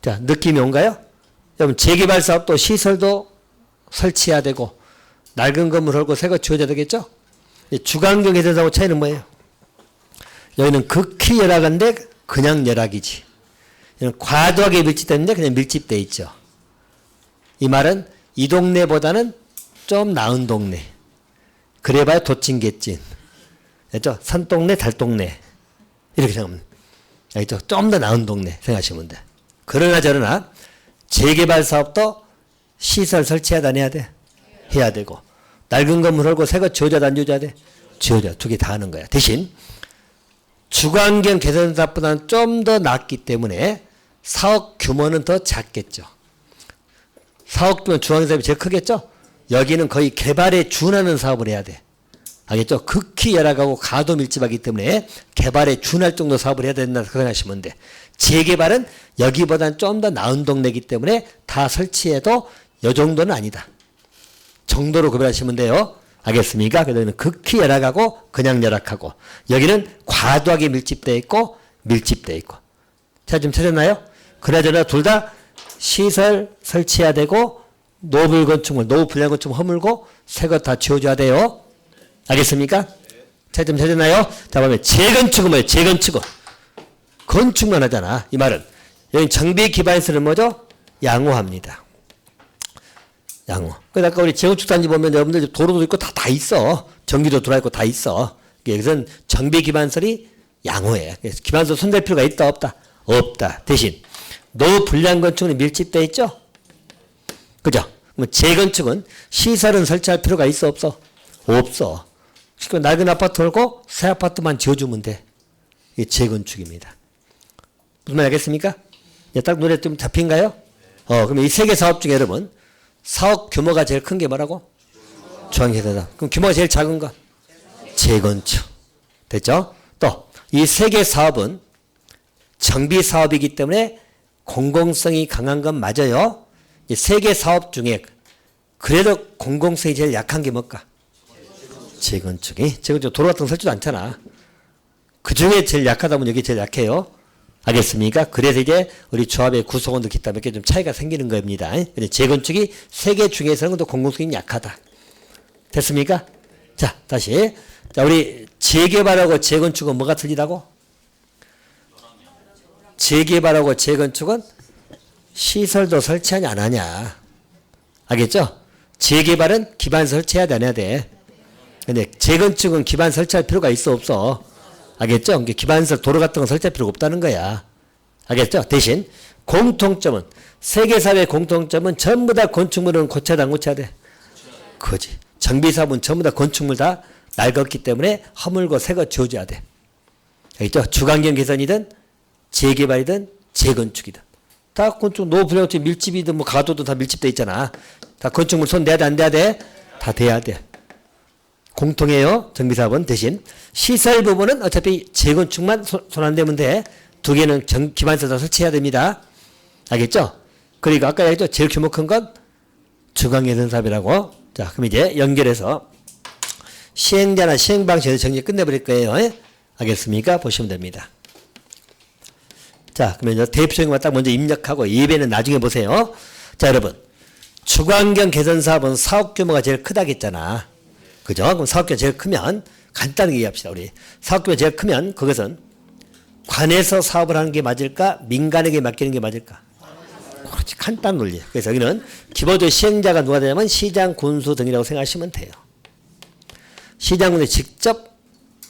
자, 느낌이 온가요? 여러분 재개발 사업도 시설도 설치해야 되고 낡은 건물 헐고 새거 지어줘야 되겠죠? 주거환경 개선 사업 차이는 뭐예요? 여기는 극히 열악한데 그냥 열악이지. 과도하게 밀집되는데 그냥 밀집돼 있죠. 이 말은 이 동네보다는 좀 나은 동네. 그래봐야 도찐개찐. 알죠? 산동네, 달동네. 이렇게 생각하면. 알죠? 좀 더 나은 동네 생각하시면 돼. 그러나 저러나 재개발 사업도 시설 설치해야 다녀야 돼. 해야 되고. 낡은 건물 헐고 새거 지어줘야 안 지어줘야 돼. 지어줘야 두 개 다 하는 거야. 대신 주관경 개선사업보다는 좀 더 낮기 때문에 사업 규모는 더 작겠죠. 사업 규모 주관경 사업이 제일 크겠죠. 여기는 거의 개발에 준하는 사업을 해야 돼. 알겠죠? 극히 열악하고 가도 밀집하기 때문에 개발에 준할 정도 사업을 해야 된다 생각하시면 돼. 재개발은 여기보다는 좀 더 나은 동네이기 때문에 다 설치해도 이 정도는 아니다. 정도로 구별하시면 돼요. 알겠습니까? 그래서 극히 열악하고 그냥 열악하고 여기는 과도하게 밀집되어 있고 밀집되어 있고. 자, 좀 찾았나요? 그나저나 둘 다 시설 설치해야 되고 노후 건축물, 노후 불량 건축물 허물고 새 것 다 지워줘야 돼요. 알겠습니까? 자, 좀 찾았나요? 자, 보면 재건축은 뭐예요? 재건축은 건축만 하잖아. 이 말은 여기 정비 기반시설은 뭐죠? 양호합니다. 양호. 그래서 아까 우리 재건축단지 보면 여러분들 도로도 있고 다 있어. 전기도 들어와 있고 다 있어. 여기서는 정비 기반시설이 양호해. 그래서 기반시설 손댈 필요가 있다 없다? 없다. 대신 노후 불량 건축은 밀집되어 있죠? 그죠? 그럼 재건축은 시설은 설치할 필요가 있어 없어? 없어. 그러니까 낡은 아파트 털고 새 아파트만 지어주면 돼. 이게 재건축입니다. 무슨 말 알겠습니까? 딱 눈에 좀 잡힌가요? 그럼 이 세 개 사업 중에 여러분 사업 규모가 제일 큰 게 뭐라고? 중앙개선사. 그럼 규모가 제일 작은 거? 재건축. 됐죠? 또 이 세 개 사업은 정비 사업이기 때문에 공공성이 강한 건 맞아요. 이 세 개 사업 중에 그래도 공공성이 제일 약한 게 뭘까? 재건축이. 재건축 도로 같은 거 설치도 않잖아. 그 중에 제일 약하다 보면 여기 제일 약해요. 알겠습니까? 그래서 이제 우리 조합의 구성원도 기타 몇 개 좀 차이가 생기는 겁니다. 근데 재건축이 세 개 중에서는 또 공공성이 약하다. 됐습니까? 자, 다시. 자, 우리 재개발하고 재건축은 뭐가 틀리다고? 재개발하고 재건축은 시설도 설치하냐 안 하냐. 알겠죠? 재개발은 기반 설치해야 돼 안 해야 돼. 근데 재건축은 기반 설치할 필요가 있어 없어? 알겠죠? 기반시설 도로 같은 건 설치할 필요가 없다는 거야. 알겠죠? 대신 공통점은 세계 사회의 공통점은 전부 다 건축물은 고쳐야 돼 안 고쳐야 돼? 그지. 정비사업은 전부 다 건축물 다 낡았기 때문에 허물고 새거 지워줘야 돼. 알겠죠? 주관경 개선이든 재개발이든 재건축이든 다 건축 노후 불량 밀집이든 뭐 가도도 다 밀집돼 있잖아. 다 건축물 손 대야 돼 안 대야 돼? 다 대야 돼. 공통해요. 정비사업은. 대신 시설 부분은 어차피 재건축만 손 안 대면 돼. 두 개는 기반시설 설치해야 됩니다. 알겠죠? 그러니까 아까 얘기했죠. 제일 규모 큰 건 주관개선 사업이라고. 자, 그럼 이제 연결해서 시행자나 시행 방식을 정리 끝내버릴 거예요. 알겠습니까? 보시면 됩니다. 자, 그러면 대표적인 거 딱 먼저 입력하고 예배는 나중에 보세요. 자, 여러분. 주관경 개선 사업은 사업 규모가 제일 크다겠잖아. 그죠? 그럼 사업규모가 제일 크면 간단하게 얘기합시다. 우리 사업규모가 제일 크면 그것은 관에서 사업을 하는 게 맞을까? 민간에게 맡기는 게 맞을까? 그렇지. 간단 논리. 그래서 여기는 기본적으로 시행자가 누가 되냐면 시장, 군수 등이라고 생각하시면 돼요. 시장, 군수 직접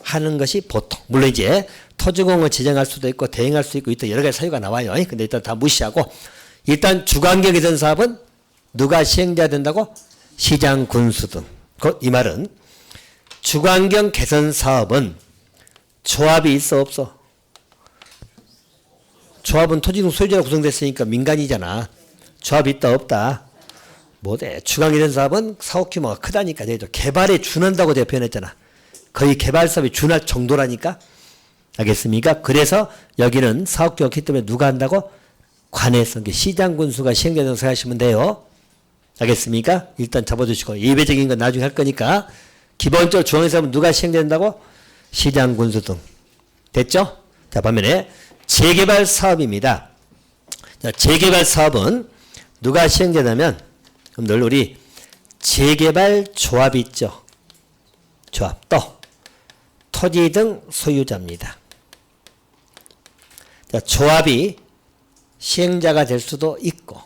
하는 것이 보통. 물론 이제 토지공을 지정할 수도 있고 대행할 수 있고 일단 여러 가지 사유가 나와요. 근데 일단 다 무시하고 일단 주관경 개선 사업은 누가 시행자 된다고? 시장, 군수 등. 이 말은 주관경 개선 사업은 조합이 있어 없어? 조합은 토지등 소유자로 구성됐으니까 민간이잖아. 조합이 있다 없다? 뭐래? 주관경 개선 사업은 사업 규모가 크다니까. 개발에 준한다고 제가 표현했잖아. 거의 개발 사업에 준할 정도라니까. 알겠습니까? 그래서 여기는 사업 규모가 크기 때문에 누가 한다고? 관에서 시장 군수가 시행된다고 생각하시면 돼요. 알겠습니까? 일단 잡아주시고 예배적인 건 나중에 할 거니까 기본적으로 중앙에서 하면 누가 시행된다고? 시장, 군수 등. 됐죠? 자, 반면에 재개발 사업입니다. 자, 재개발 사업은 누가 시행되냐면 늘 우리 재개발 조합이 있죠. 조합. 또 토지 등 소유자입니다. 자, 조합이 시행자가 될 수도 있고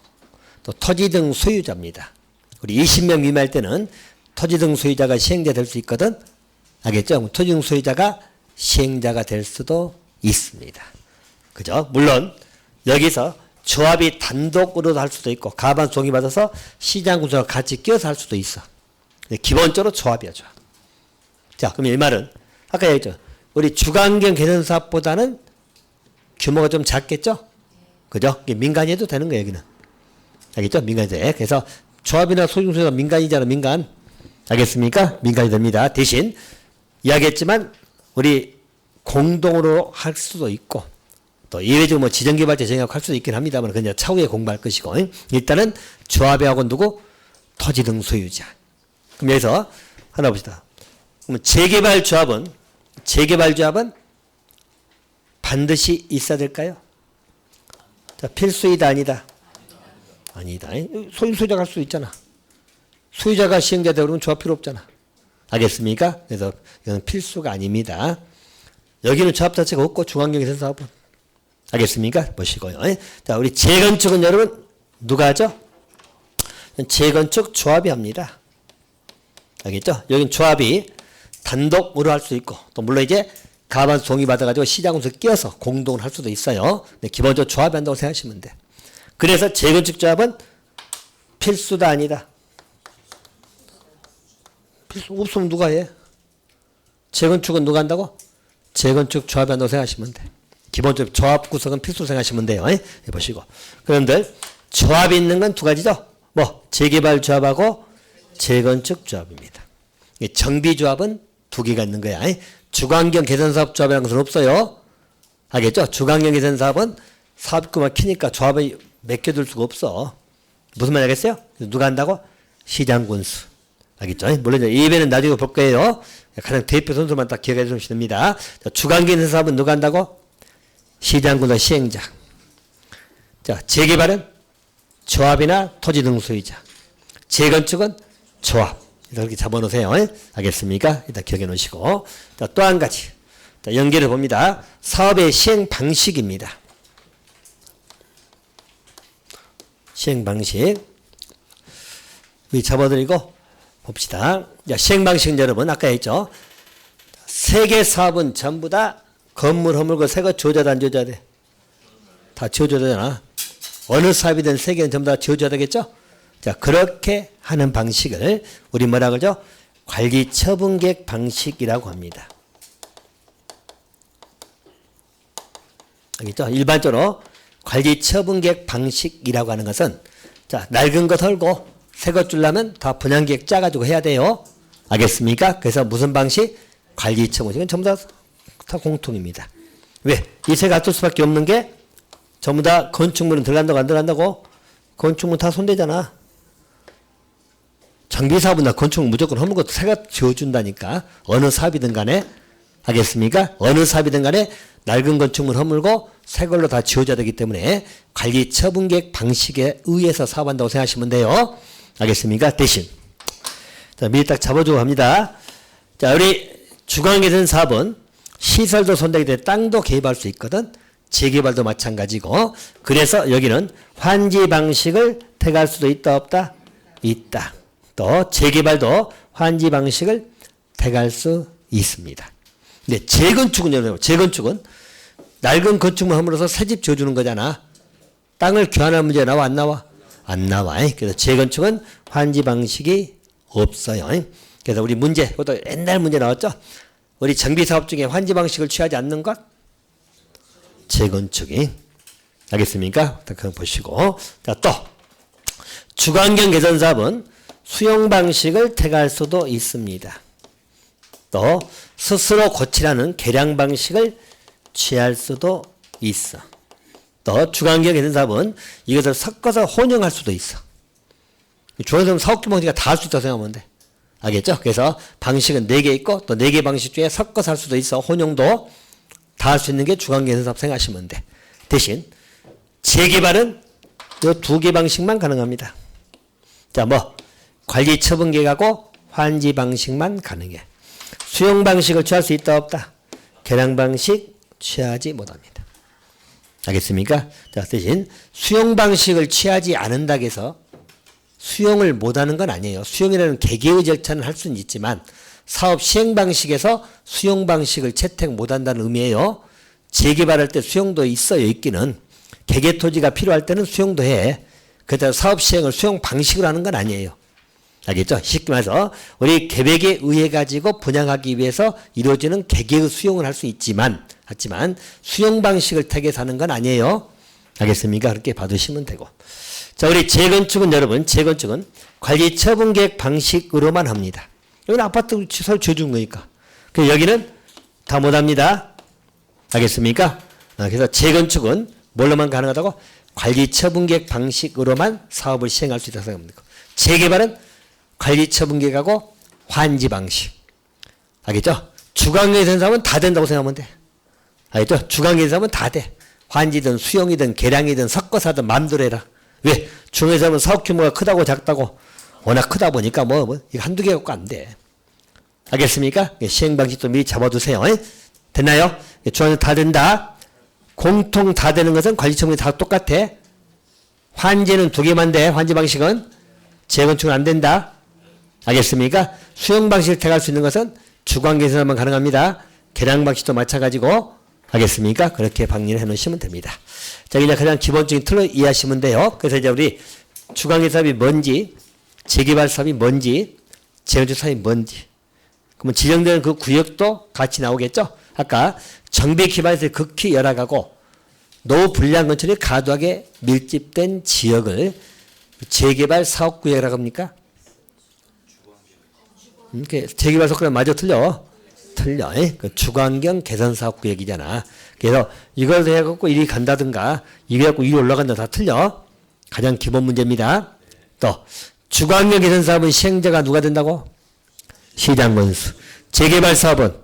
또 토지 등 소유자입니다. 우리 20명 미만일 때는 토지 등 소유자가 시행자 될 수 있거든. 알겠죠? 토지 등 소유자가 시행자가 될 수도 있습니다. 그죠? 물론 여기서 조합이 단독으로도 할 수도 있고 가반 동의받아서 시장 군수와 같이 끼어서 할 수도 있어. 기본적으로 조합이야. 조합. 자, 그럼 이 말은 아까 얘기했죠. 우리 주관경 개선 사업보다는 규모가 좀 작겠죠? 그죠? 민간이 해도 되는 거예요, 여기는. 알겠죠? 민간이 돼. 그래서 조합이나 소중소유가 민간이잖아, 민간. 알겠습니까? 민간이 됩니다. 대신 이야기했지만 우리 공동으로 할 수도 있고 또 예외적으로 뭐 지정개발자 정하고 할 수도 있긴 합니다만 그건 차후에 공부할 것이고 일단은 조합하고 누구? 토지 등 소유자. 그럼 여기서 하나 봅시다. 그러면 재개발조합은 반드시 있어야 될까요? 자, 필수이다 아니다? 아니다. 소유자가 할 수 있잖아. 소유자가 시행자 되고 그러면 조합 필요 없잖아. 알겠습니까? 그래서 이건 필수가 아닙니다. 여기는 조합 자체가 없고 중앙경에서 사업은. 알겠습니까? 보시고요. 자, 우리 재건축은 여러분 누가 하죠? 재건축 조합이 합니다. 알겠죠? 여긴 조합이 단독으로 할 수 있고 또 물론 이제 가반 동의 받아가지고 시장운수 끼워서 공동을 할 수도 있어요. 근데 기본적으로 조합이 한다고 생각하시면 돼. 그래서 재건축 조합은 필수다 아니다? 필수 없으면 누가 해? 재건축은 누가 한다고? 재건축 조합이 한다고 생각하시면 돼. 기본적으로 조합 구성은 필수 생각하시면 돼요. 보시고. 그런데 조합이 있는 건 두 가지죠. 뭐 재개발 조합하고 재건축 조합입니다. 정비 조합은 두 개가 있는 거야. 주관경 개선사업 조합이라는 것은 없어요. 알겠죠? 주관경 개선사업은 사업구만 키니까 조합을 맡겨둘 수가 없어. 무슨 말 알겠어요? 누가 한다고? 시장군수. 알겠죠? 물론 예배는 나중에 볼 거예요. 가장 대표 선수만 딱 기억해 주시면 됩니다. 주관경 개선사업은 누가 한다고? 시장군수 시행자. 자, 재개발은 조합이나 토지 등 소유자. 재건축은 조합. 이렇게 잡아놓으세요. 알겠습니까? 일단 기억해 놓으시고. 자, 또 한 가지. 자, 연계를 봅니다. 사업의 시행 방식입니다. 시행 방식. 여기 잡아드리고 봅시다. 자, 시행 방식은 여러분, 아까 했죠. 세개 사업은 전부 다 건물 허물고 새거 지어줘야 안 지어줘야 돼? 다 지어줘야 되잖아. 어느 사업이든 세 개는 전부 다 지어줘야 되겠죠? 자, 그렇게 하는 방식을 우리 뭐라 그러죠? 관리 처분계획 방식이라고 합니다. 알겠죠? 일반적으로 관리 처분계획 방식이라고 하는 것은 자, 낡은 거 털고 새 거 주려면 다 분양계획 짜가지고 해야 돼요. 알겠습니까? 그래서 무슨 방식? 관리 처분식은 전부 다 공통입니다. 왜? 이세 갖출 수밖에 없는 게 전부 다 건축물은 들어간다고 안 들어간다고? 건축물 다 손대잖아. 정비사업은 나 건축물 무조건 허물 것도 새가 지어준다니까. 어느 사업이든 간에. 알겠습니까? 어느 사업이든 간에 낡은 건축물 허물고 새 걸로 다 지어줘야 되기 때문에 관리 처분계획 방식에 의해서 사업한다고 생각하시면 돼요. 알겠습니까? 대신. 자, 미리 딱 잡아주고 합니다. 자, 우리 주관개선 사업은 시설도 손대게 돼 땅도 개입할 수 있거든. 재개발도 마찬가지고. 그래서 여기는 환지 방식을 택할 수도 있다 없다? 있다. 또 재개발도 환지 방식을 택할 수 있습니다. 근데 재건축은 재건축은 낡은 건축물 허물어서 새 집 지어주는 거잖아. 땅을 교환할 문제 나와 안 나와? 안 나와. 그래서 재건축은 환지 방식이 없어요. 그래서 우리 문제, 그것도 옛날 문제 나왔죠? 우리 정비사업 중에 환지 방식을 취하지 않는 것? 재건축이. 알겠습니까? 그럼 보시고. 자, 또 주관경 개선 사업은 수용 방식을 택할 수도 있습니다. 또 스스로 고치라는 개량 방식을 취할 수도 있어. 또 주관경 개선 사업은 이것을 섞어서 혼용할 수도 있어. 주관경 사업 규모니까 다 할 수 있다고 생각하면 돼. 알겠죠? 그래서 방식은 4개 있고 또 4개 방식 중에 섞어서 할 수도 있어. 혼용도 다 할 수 있는 게 주관개선 사업 생각하시면 돼. 대신 재개발은 이 2개 방식만 가능합니다. 자, 뭐 관리 처분 계획하고 환지 방식만 가능해. 수용 방식을 취할 수 있다 없다? 개량 방식 취하지 못합니다. 알겠습니까? 자, 대신 수용 방식을 취하지 않는다고 해서 수용을 못하는 건 아니에요. 수용이라는 개개의 절차는 할 수는 있지만 사업 시행 방식에서 수용 방식을 채택 못한다는 의미예요. 재개발할 때 수용도 있어요. 있기는. 개개 토지가 필요할 때는 수용도 해. 그래서 사업 시행을 수용 방식으로 하는 건 아니에요. 알겠죠? 쉽게 말해서 우리 계획에 의해 가지고 분양하기 위해서 이루어지는 개개의 수용을 할 수 있지만 하지만 수용 방식을 택해서 하는 건 아니에요. 알겠습니까? 그렇게 봐두시면 되고. 자, 우리 재건축은 여러분, 재건축은 관리 처분 계획 방식으로만 합니다. 여기는 아파트 시설 지어준 거니까. 그래서 여기는 다 못합니다. 알겠습니까? 그래서 재건축은 뭘로만 가능하다고? 관리 처분 계획 방식으로만 사업을 시행할 수 있다고 생각합니다. 재개발은 관리 처분 계획하고 환지 방식. 알겠죠? 주관계에 된 사람은 다 된다고 생각하면 돼. 알겠죠? 주관계에 된 사람은 다 돼. 환지든 수용이든 계량이든 섞어서 하든 마음대로 해라. 왜? 중에서 하면 사업 규모가 크다고 작다고 워낙 크다 보니까 이거 한두 개 갖고 안 돼. 알겠습니까? 시행 방식도 미리 잡아두세요. 됐나요? 주관은 다 된다. 공통 다 되는 것은 관리 처분이 다 똑같아. 환지는 두 개만 돼. 환지 방식은 재건축은 안 된다. 알겠습니까? 수용 방식을 택할 수 있는 것은 주관계에서만 가능합니다. 계량 방식도 마찬가지고. 알겠습니까? 그렇게 방리를 해 놓으시면 됩니다. 자, 이제 가장 기본적인 틀로 이해하시면 돼요. 그래서 이제 우리 주관계 사업이 뭔지, 재개발 사업이 뭔지, 재건축 사업이 뭔지. 그러면 지정되는 그 구역도 같이 나오겠죠? 아까 정비 기반에서 극히 열악하고 노후 불량 건축이 과도하게 밀집된 지역을 재개발 사업구역이라고 합니까? 재개발 사업구역 맞아 틀려? 틀려. 그 주관경 개선사업구역이잖아. 그래서 이걸 해갖고 이리 간다든가 이거 해갖고 이리 올라간다 다 틀려. 가장 기본 문제입니다. 또 주관경 개선사업은 시행자가 누가 된다고? 시장건수. 재개발 사업은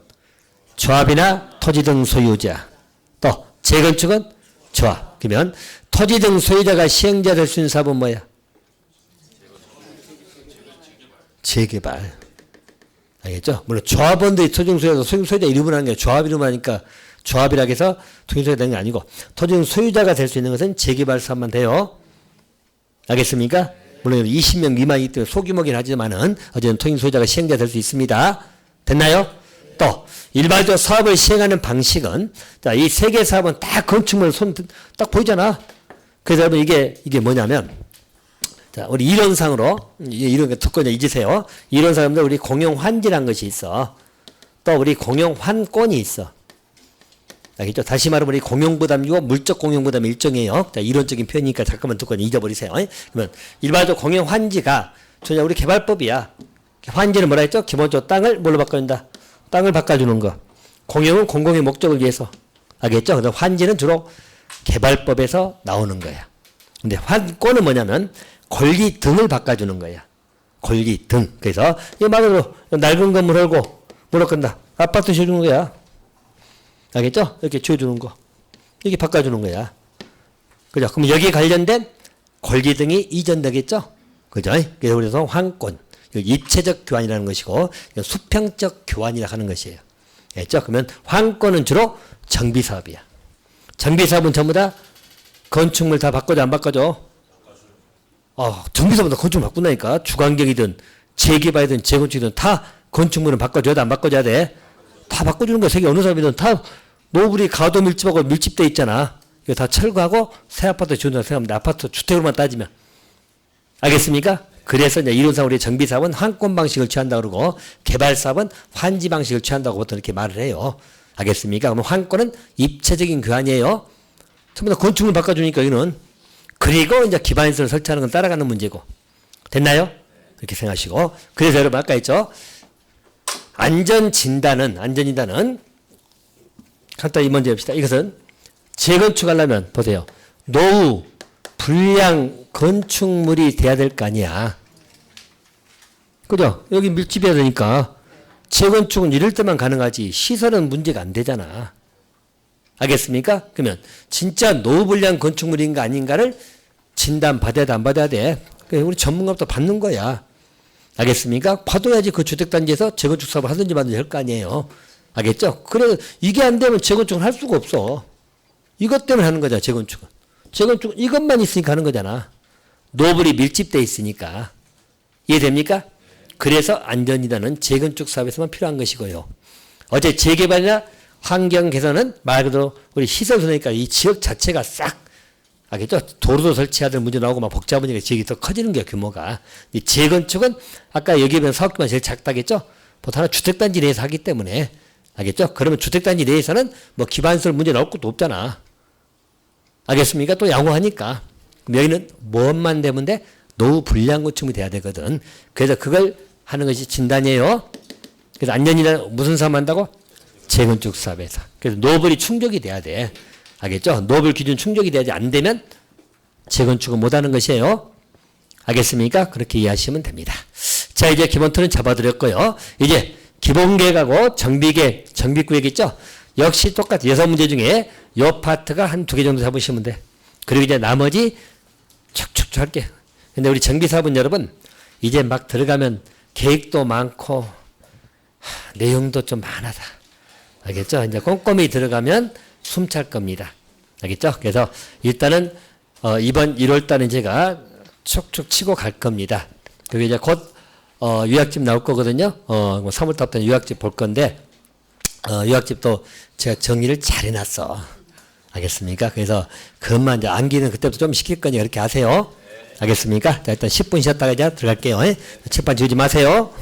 조합이나 토지 등 소유자. 또 재건축은 조합. 그러면 토지 등 소유자가 시행자 될 수 있는 사업은 뭐야? 재개발. 알겠죠? 물론 조합원들이 토지 등 소유자 이름을 하는 게 조합 이름을 하니까 조합이라고 해서 토지 등 소유자 되는 게 아니고 토지 등 소유자가 될 수 있는 것은 재개발 사업만 돼요. 알겠습니까? 물론 20명 미만이기 때문에 소규모긴 하지만은 어쨌든 토지 등 소유자가 시행자 될 수 있습니다. 됐나요? 또 일반적으로 사업을 시행하는 방식은 자, 이 세 개 사업은 딱 건축물 손 딱 보이잖아. 그래서 여러분 이게 뭐냐면 자, 우리 이론상으로 이런 거 듣고 잊으세요. 이론상으로 우리 공용 환지라는 것이 있어. 또 우리 공용 환권이 있어. 알겠죠? 다시 말하면 우리 공용 부담이고 물적 공용 부담이 일종이에요. 자, 이론적인 표현이니까 잠깐만 듣고 잊어버리세요. 그러면 일반적으로 공용 환지가 우리 개발법이야. 환지는 뭐라 했죠? 기본적으로 땅을 뭘로 바꿔준다? 땅을 바꿔주는 거. 공용은 공공의 목적을 위해서. 알겠죠? 그래서 환지는 주로 개발법에서 나오는 거야. 근데 환권은 뭐냐면 권리 등을 바꿔주는 거야. 권리 등. 그래서 이 말로 낡은 건물 헐고 뭐라 건다? 아파트 지어주는 거야. 알겠죠? 이렇게 지어주는 거. 이렇게 바꿔주는 거야. 그죠? 그럼 여기에 관련된 권리 등이 이전되겠죠? 그죠? 그래서 우리서 환권. 입체적 교환이라는 것이고 수평적 교환이라 하는 것이에요. 알겠죠? 그러면 환권은 주로 정비사업이야. 정비사업은 전부 다 건축물 다 바꿔줘 안 바꿔줘? 정비사업은 다 건축물 바꾼다니까. 주관경이든 재개발이든 재건축이든 다 건축물은 바꿔줘야 돼 안 바꿔줘야 돼? 다 바꿔주는 거야. 세계 어느 사업이든 다 노블이 가도 밀집하고 밀집돼 있잖아. 이거 다 철거하고 새 아파트 지어준다고 생각합니다. 아파트 주택으로만 따지면. 알겠습니까? 그래서 이제 이론상 우리 정비사업은 환권 방식을 취한다 그러고 개발사업은 환지 방식을 취한다고 보통 이렇게 말을 해요. 알겠습니까? 그러면 환권은 입체적인 교환이에요. 전부 다 건축물 바꿔주니까 여기는. 그리고 이제 기반시설을 설치하는 건 따라가는 문제고. 됐나요? 이렇게 생각하시고. 그래서 여러분 아까 했죠. 안전진단은 간단히 먼저 해봅시다. 이것은 재건축하려면 보세요. 노후, 불량 건축물이 돼야 될 거 아니야. 그죠? 여기 밀집해야 되니까 재건축은 이럴 때만 가능하지 시설은 문제가 안 되잖아. 알겠습니까? 그러면 진짜 노후 불량 건축물인가 아닌가를 진단 받아야 돼 안 받아야 돼? 우리 전문가부터 받는 거야. 알겠습니까? 받아야지 그 주택단지에서 재건축 사업을 하든지 말든지 할 거 아니에요. 알겠죠? 그래 이게 안 되면 재건축은 할 수가 없어. 이것 때문에 하는 거잖아. 재건축은 이것만 있으니까 하는 거잖아. 노블이 밀집돼 있으니까. 이해됩니까? 그래서 안전이라는 재건축 사업에서만 필요한 것이고요. 어제 재개발이나 환경 개선은 말 그대로 우리 시설 선이니까 이 지역 자체가 싹 알겠죠? 도로도 설치하던 문제 나오고 막 복잡한 문제가 지역이 더 커지는 거예요, 규모가. 이 재건축은 아까 여기에 비하면 사업규모가 제일 작다겠죠? 보통 하나 주택단지 내에서 하기 때문에. 알겠죠? 그러면 주택단지 내에서는 뭐 기반시설 문제 나올 것도 없잖아. 알겠습니까? 또 양호하니까. 그럼 여기는 뭐만 되면 돼? 노후 불량 건축이 돼야 되거든. 그래서 그걸 하는 것이 진단이에요. 그래서 안전이란 무슨 사업 한다고? 재건축 사업에서. 그래서 노블이 충족이 돼야 돼. 알겠죠? 노블 기준 충족이 돼야지 안 되면 재건축은 못하는 것이에요. 알겠습니까? 그렇게 이해하시면 됩니다. 자, 이제 기본 틀은 잡아드렸고요. 이제 기본계획하고 정비계획, 정비구획 있죠? 역시 똑같이 6문제 중에 요 파트가 한 2개 정도 잡으시면 돼. 그리고 이제 나머지 촉촉촉 할게. 근데 우리 정비사업은 여러분 이제 막 들어가면 계획도 많고 내용도 좀 많아다. 알겠죠? 이제 꼼꼼히 들어가면 숨찰 겁니다. 알겠죠? 그래서 일단은 이번 1월달은 제가 촉촉 치고 갈 겁니다. 그리고 이제 곧 유학집 나올 거거든요. 3월달부터 유학집 볼 건데 유학집도 제가 정리를 잘 해놨어. 알겠습니까? 그래서 그것만 이제 암기는 그때부터 좀 시킬 거니까 그렇게 하세요. 알겠습니까? 자, 일단 10분 쉬었다가 이제 들어갈게요. 책판 지우지 마세요.